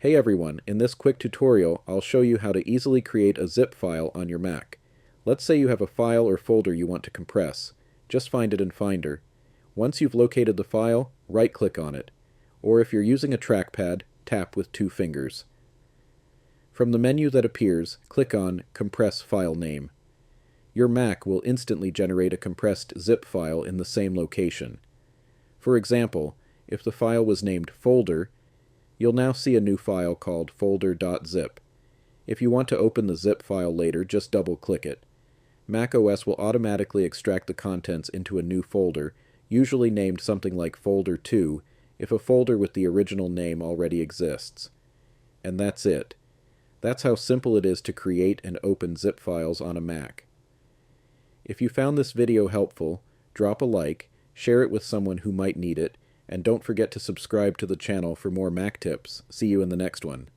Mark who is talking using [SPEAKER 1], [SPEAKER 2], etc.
[SPEAKER 1] Hey everyone, in this quick tutorial, I'll show you how to easily create a zip file on your Mac. Let's say you have a file or folder you want to compress. Just find it in Finder. Once you've located the file, right-click on it. Or if you're using a trackpad, tap with 2 fingers. From the menu that appears, click on Compress File Name. Your Mac will instantly generate a compressed zip file in the same location. For example, if the file was named Folder, you'll now see a new file called folder.zip. If you want to open the zip file later, just double-click it. macOS will automatically extract the contents into a new folder, usually named something like Folder 2, if a folder with the original name already exists. And that's it. That's how simple it is to create and open zip files on a Mac. If you found this video helpful, drop a like, share it with someone who might need it, and don't forget to subscribe to the channel for more Mac tips. See you in the next one.